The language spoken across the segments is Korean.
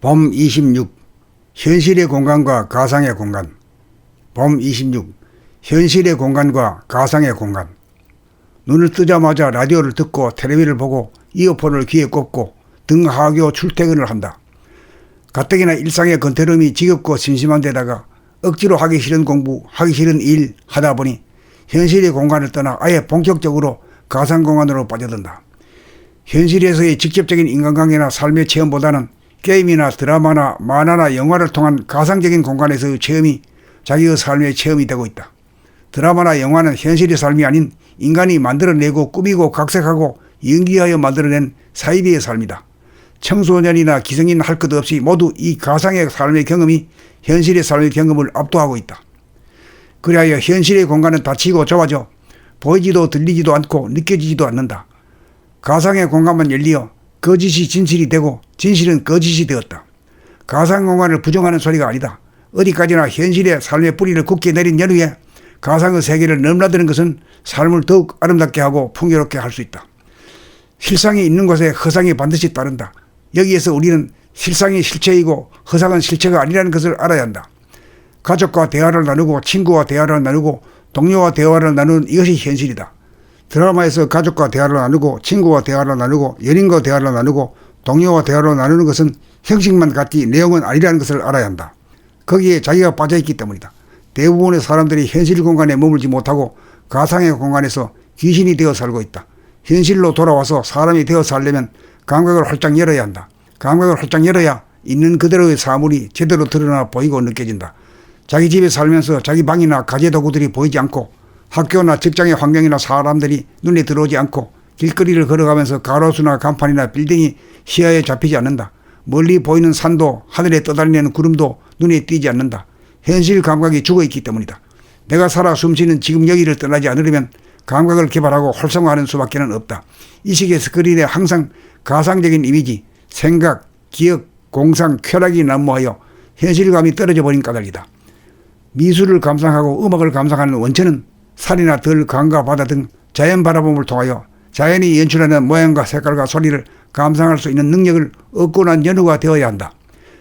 봄 26. 현실의 공간과 가상의 공간. 봄 26. 현실의 공간과 가상의 공간. 눈을 뜨자마자 라디오를 듣고 텔레비를 보고 이어폰을 귀에 꽂고 등 하교 출퇴근을 한다. 가뜩이나 일상의 건태름이 지겹고 심심한 데다가 억지로 하기 싫은 공부, 하기 싫은 일 하다 보니 현실의 공간을 떠나 아예 본격적으로 가상공간으로 빠져든다. 현실에서의 직접적인 인간관계나 삶의 체험보다는 게임이나 드라마나 만화나 영화를 통한 가상적인 공간에서의 체험이 자기의 삶의 체험이 되고 있다. 드라마나 영화는 현실의 삶이 아닌 인간이 만들어내고 꾸미고 각색하고 연기하여 만들어낸 사이비의 삶이다. 청소년이나 기성인 할 것 없이 모두 이 가상의 삶의 경험이 현실의 삶의 경험을 압도하고 있다. 그리하여 현실의 공간은 닫히고 좁아져 보이지도 들리지도 않고 느껴지지도 않는다. 가상의 공간만 열리어 거짓이 진실이 되고 진실은 거짓이 되었다. 가상공간을 부정하는 소리가 아니다. 어디까지나 현실의 삶의 뿌리를 굳게 내린 연후에 가상의 세계를 넘나드는 것은 삶을 더욱 아름답게 하고 풍요롭게 할 수 있다. 실상이 있는 곳에 허상이 반드시 따른다. 여기에서 우리는 실상이 실체이고 허상은 실체가 아니라는 것을 알아야 한다. 가족과 대화를 나누고 친구와 대화를 나누고 동료와 대화를 나누는 이것이 현실이다. 드라마에서 가족과 대화를 나누고 친구와 대화를 나누고 연인과 대화를 나누고 동료와 대화를 나누는 것은 형식만 같지 내용은 아니라는 것을 알아야 한다. 거기에 자기가 빠져있기 때문이다. 대부분의 사람들이 현실 공간에 머물지 못하고 가상의 공간에서 귀신이 되어 살고 있다. 현실로 돌아와서 사람이 되어 살려면 감각을 활짝 열어야 한다. 감각을 활짝 열어야 있는 그대로의 사물이 제대로 드러나 보이고 느껴진다. 자기 집에 살면서 자기 방이나 가재도구들이 보이지 않고 학교나 직장의 환경이나 사람들이 눈에 들어오지 않고 길거리를 걸어가면서 가로수나 간판이나 빌딩이 시야에 잡히지 않는다. 멀리 보이는 산도 하늘에 떠다니는 구름도 눈에 띄지 않는다. 현실 감각이 죽어있기 때문이다. 내가 살아 숨쉬는 지금 여기를 떠나지 않으려면 감각을 개발하고 활성화하는 수밖에 는 없다. 이 시기에 스크린에 항상 가상적인 이미지, 생각, 기억, 공상, 쾌락이 난무하여 현실감이 떨어져 버린 까닭이다. 미술을 감상하고 음악을 감상하는 원천은 산이나 들, 강과 바다 등 자연 바라봄을 통하여 자연이 연출하는 모양과 색깔과 소리를 감상할 수 있는 능력을 얻고 난 연후가 되어야 한다.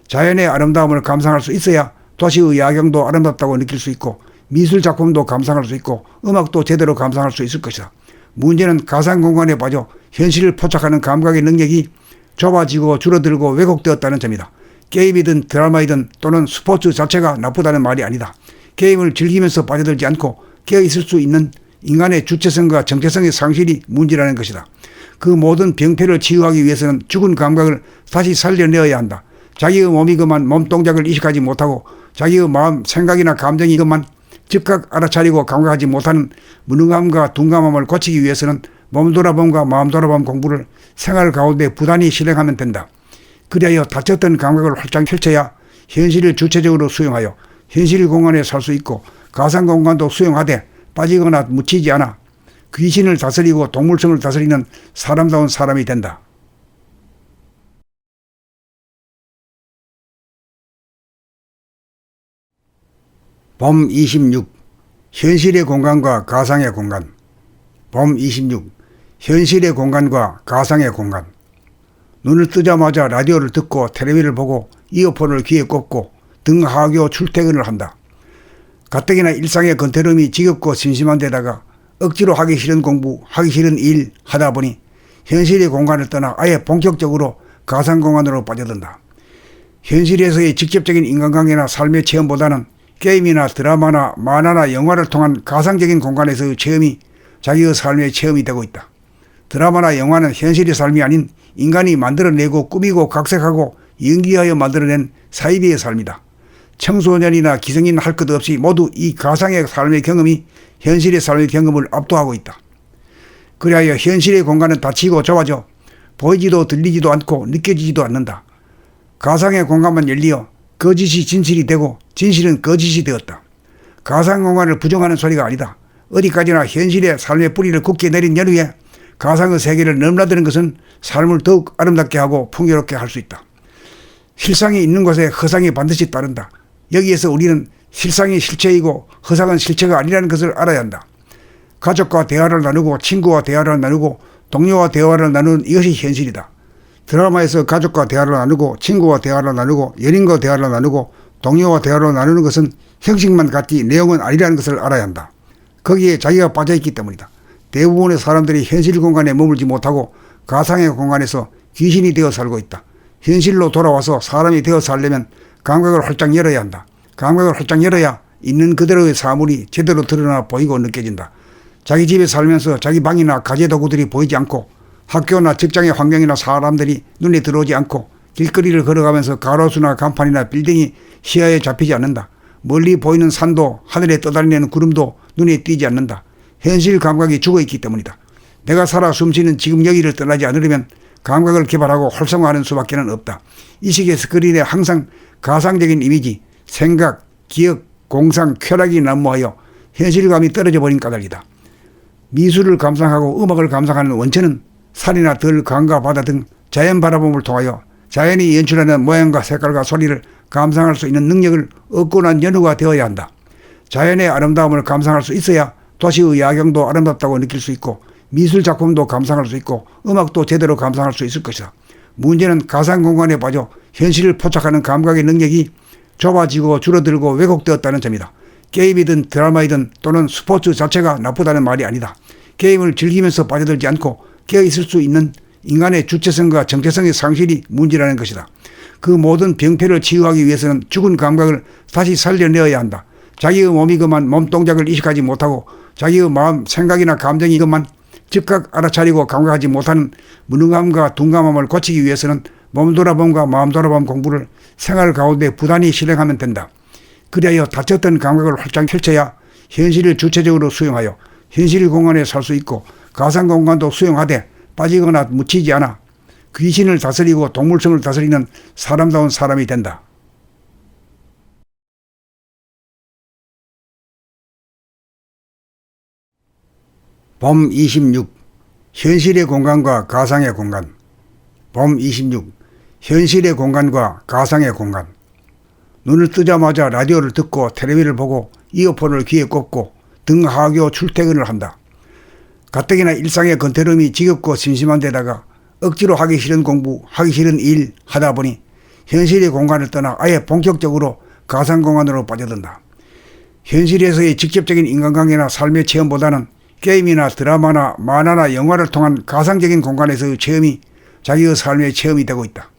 자연의 아름다움을 감상할 수 있어야 도시의 야경도 아름답다고 느낄 수 있고 미술 작품도 감상할 수 있고 음악도 제대로 감상할 수 있을 것이다. 문제는 가상공간에 빠져 현실을 포착하는 감각의 능력이 좁아지고 줄어들고 왜곡되었다는 점이다. 게임이든 드라마이든 또는 스포츠 자체가 나쁘다는 말이 아니다. 게임을 즐기면서 빠져들지 않고 깨어있을 수 있는 인간의 주체성과 정체성의 상실이 문제라는 것이다. 그 모든 병폐를 치유하기 위해서는 죽은 감각을 다시 살려내어야 한다. 자기의 몸이 그만 몸동작을 이식하지 못하고 자기의 마음, 생각이나 감정이 그만 즉각 알아차리고 감각하지 못하는 무능함과 둔감함을 고치기 위해서는 몸돌아봄과 마음돌아봄 공부를 생활 가운데 부단히 실행하면 된다. 그리하여 다쳤던 감각을 활짝 펼쳐야 현실을 주체적으로 수용하여 현실 공간에 살 수 있고 가상공간도 수용하되 빠지거나 묻히지 않아 귀신을 다스리고 동물성을 다스리는 사람다운 사람이 된다. 봄 26. 현실의 공간과 가상의 공간. 봄 26. 현실의 공간과 가상의 공간. 눈을 뜨자마자 라디오를 듣고 텔레비를 보고 이어폰을 귀에 꽂고 등 하교 출퇴근을 한다. 가뜩이나 일상의 건태름이 지겹고 심심한 데다가 억지로 하기 싫은 공부, 하기 싫은 일 하다 보니 현실의 공간을 떠나 아예 본격적으로 가상공간으로 빠져든다. 현실에서의 직접적인 인간관계나 삶의 체험보다는 게임이나 드라마나 만화나 영화를 통한 가상적인 공간에서의 체험이 자기의 삶의 체험이 되고 있다. 드라마나 영화는 현실의 삶이 아닌 인간이 만들어내고 꾸미고 각색하고 연기하여 만들어낸 사이비의 삶이다. 청소년이나 기성인 할 것 없이 모두 이 가상의 삶의 경험이 현실의 삶의 경험을 압도하고 있다. 그리하여 현실의 공간은 닫히고 좁아져 보이지도 들리지도 않고 느껴지지도 않는다. 가상의 공간만 열리어 거짓이 진실이 되고 진실은 거짓이 되었다. 가상공간을 부정하는 소리가 아니다. 어디까지나 현실의 삶의 뿌리를 굳게 내린 연후에 가상의 세계를 넘나드는 것은 삶을 더욱 아름답게 하고 풍요롭게 할 수 있다. 실상이 있는 곳에 허상이 반드시 따른다. 여기에서 우리는 실상이 실체이고 허상은 실체가 아니라는 것을 알아야 한다. 가족과 대화를 나누고 친구와 대화를 나누고 동료와 대화를 나누는 이것이 현실이다. 드라마에서 가족과 대화를 나누고 친구와 대화를 나누고 연인과 대화를 나누고 동료와 대화를 나누는 것은 형식만 같지 내용은 아니라는 것을 알아야 한다. 거기에 자기가 빠져있기 때문이다. 대부분의 사람들이 현실 공간에 머물지 못하고 가상의 공간에서 귀신이 되어 살고 있다. 현실로 돌아와서 사람이 되어 살려면 감각을 활짝 열어야 한다. 감각을 활짝 열어야 있는 그대로의 사물이 제대로 드러나 보이고 느껴진다. 자기 집에 살면서 자기 방이나 가재도구들이 보이지 않고 학교나 직장의 환경이나 사람들이 눈에 들어오지 않고 길거리를 걸어가면서 가로수나 간판이나 빌딩이 시야에 잡히지 않는다. 멀리 보이는 산도 하늘에 떠다니는 구름도 눈에 띄지 않는다. 현실 감각이 죽어있기 때문이다. 내가 살아 숨쉬는 지금 여기를 떠나지 않으려면 감각을 개발하고 활성화하는 수밖에 없다. 이 시기의 스크린에 항상 가상적인 이미지, 생각, 기억, 공상, 쾌락이 난무하여 현실감이 떨어져 버린 까닭이다. 미술을 감상하고 음악을 감상하는 원천은 살이나 들, 강과 바다 등 자연 바라봄을 통하여 자연이 연출하는 모양과 색깔과 소리를 감상할 수 있는 능력을 얻고 난 연후가 되어야 한다. 자연의 아름다움을 감상할 수 있어야 도시의 야경도 아름답다고 느낄 수 있고 미술 작품도 감상할 수 있고 음악도 제대로 감상할 수 있을 것이다. 문제는 가상 공간에 빠져 현실을 포착하는 감각의 능력이 좁아지고 줄어들고 왜곡되었다는 점이다. 게임이든 드라마이든 또는 스포츠 자체가 나쁘다는 말이 아니다. 게임을 즐기면서 빠져들지 않고 깨어있을 수 있는 인간의 주체성과 정체성의 상실이 문제라는 것이다. 그 모든 병폐를 치유하기 위해서는 죽은 감각을 다시 살려내어야 한다. 자기의 몸이 그만 몸 동작을 이식하지 못하고 자기의 마음, 생각이나 감정이 그만 즉각 알아차리고 감각하지 못하는 무능함과 둔감함을 고치기 위해서는 몸 돌아봄과 마음 돌아봄 공부를 생활 가운데 부단히 실행하면 된다. 그리하여 다쳤던 감각을 활짝 펼쳐야 현실을 주체적으로 수용하여 현실 공간에 살 수 있고 가상 공간도 수용하되 빠지거나 묻히지 않아 귀신을 다스리고 동물성을 다스리는 사람다운 사람이 된다. 봄 26. 현실의 공간과 가상의 공간. 봄 26. 현실의 공간과 가상의 공간. 눈을 뜨자마자 라디오를 듣고 텔레비를 보고 이어폰을 귀에 꽂고 등하교 출퇴근을 한다. 가뜩이나 일상의 건태름이 지겹고 심심한 데다가 억지로 하기 싫은 공부, 하기 싫은 일 하다 보니 현실의 공간을 떠나 아예 본격적으로 가상공간으로 빠져든다. 현실에서의 직접적인 인간관계나 삶의 체험보다는 게임이나 드라마나 만화나 영화를 통한 가상적인 공간에서의 체험이 자기의 삶의 체험이 되고 있다.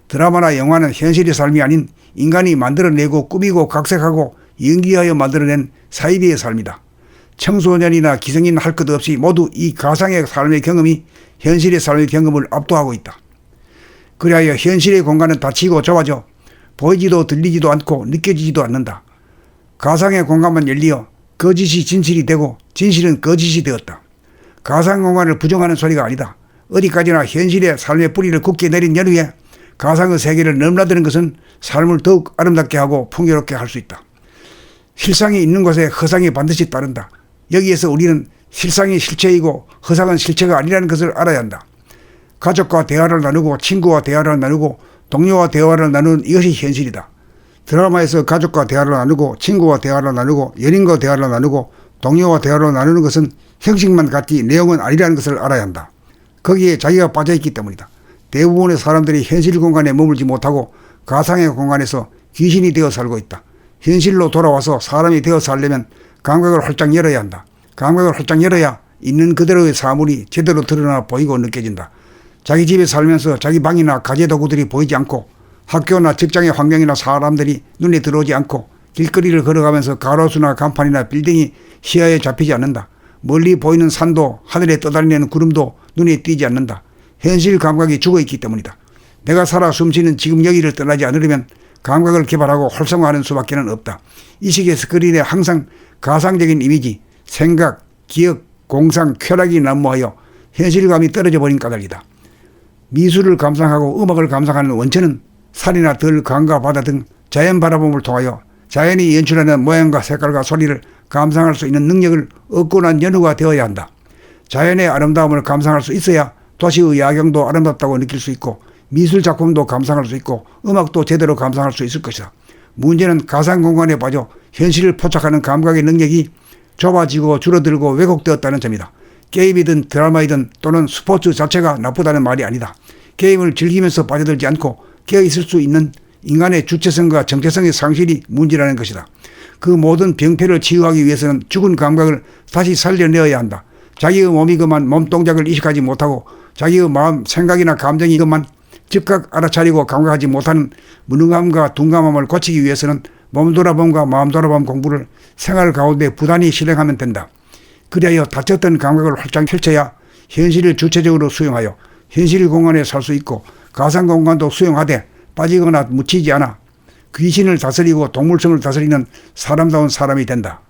드라마나 영화는 현실의 삶이 아닌 인간이 만들어내고 꾸미고 각색하고 연기하여 만들어낸 사이비의 삶이다. 청소년이나 기성인 할 것 없이 모두 이 가상의 삶의 경험이 현실의 삶의 경험을 압도하고 있다. 그리하여 현실의 공간은 닫히고 좁아져 보이지도 들리지도 않고 느껴지지도 않는다. 가상의 공간만 열리어 거짓이 진실이 되고 진실은 거짓이 되었다. 가상 공간을 부정하는 소리가 아니다. 어디까지나 현실의 삶의 뿌리를 굳게 내린 연후에 가상의 세계를 넘나드는 것은 삶을 더욱 아름답게 하고 풍요롭게 할 수 있다. 실상이 있는 곳에 허상이 반드시 따른다. 여기에서 우리는 실상이 실체이고 허상은 실체가 아니라는 것을 알아야 한다. 가족과 대화를 나누고 친구와 대화를 나누고 동료와 대화를 나누는 이것이 현실이다. 드라마에서 가족과 대화를 나누고 친구와 대화를 나누고 연인과 대화를 나누고 동료와 대화를 나누는 것은 형식만 같지 내용은 아니라는 것을 알아야 한다. 거기에 자기가 빠져있기 때문이다. 대부분의 사람들이 현실 공간에 머물지 못하고 가상의 공간에서 귀신이 되어 살고 있다. 현실로 돌아와서 사람이 되어 살려면 감각을 활짝 열어야 한다. 감각을 활짝 열어야 있는 그대로의 사물이 제대로 드러나 보이고 느껴진다. 자기 집에 살면서 자기 방이나 가재도구들이 보이지 않고 학교나 직장의 환경이나 사람들이 눈에 들어오지 않고 길거리를 걸어가면서 가로수나 간판이나 빌딩이 시야에 잡히지 않는다. 멀리 보이는 산도 하늘에 떠다니는 구름도 눈에 띄지 않는다. 현실 감각이 죽어있기 때문이다. 내가 살아 숨쉬는 지금 여기를 떠나지 않으려면 감각을 개발하고 활성화하는 수밖에 없다. 이 시기의 스크린에 항상 가상적인 이미지, 생각, 기억, 공상, 쾌락이 난무하여 현실감이 떨어져 버린 까닭이다. 미술을 감상하고 음악을 감상하는 원천은 산이나 들, 강과 바다 등 자연 바라봄을 통하여 자연이 연출하는 모양과 색깔과 소리를 감상할 수 있는 능력을 얻고 난 연후가 되어야 한다. 자연의 아름다움을 감상할 수 있어야 도시의 야경도 아름답다고 느낄 수 있고 미술 작품도 감상할 수 있고 음악도 제대로 감상할 수 있을 것이다. 문제는 가상 공간에 빠져 현실을 포착하는 감각의 능력이 좁아지고 줄어들고 왜곡되었다는 점이다. 게임이든 드라마이든 또는 스포츠 자체가 나쁘다는 말이 아니다. 게임을 즐기면서 빠져들지 않고 깨어있을 수 있는 인간의 주체성과 정체성의 상실이 문제라는 것이다. 그 모든 병폐를 치유하기 위해서는 죽은 감각을 다시 살려내어야 한다. 자기의 몸이 그만 몸 동작을 이식하지 못하고 자기의 마음, 생각이나 감정이 그만 즉각 알아차리고 감각하지 못하는 무능함과 둔감함을 고치기 위해서는 몸 돌아봄과 마음 돌아봄 공부를 생활 가운데 부단히 실행하면 된다. 그리하여 다쳤던 감각을 활짝 펼쳐야 현실을 주체적으로 수용하여 현실 공간에 살 수 있고 가상 공간도 수용하되 빠지거나 묻히지 않아 귀신을 다스리고 동물성을 다스리는 사람다운 사람이 된다.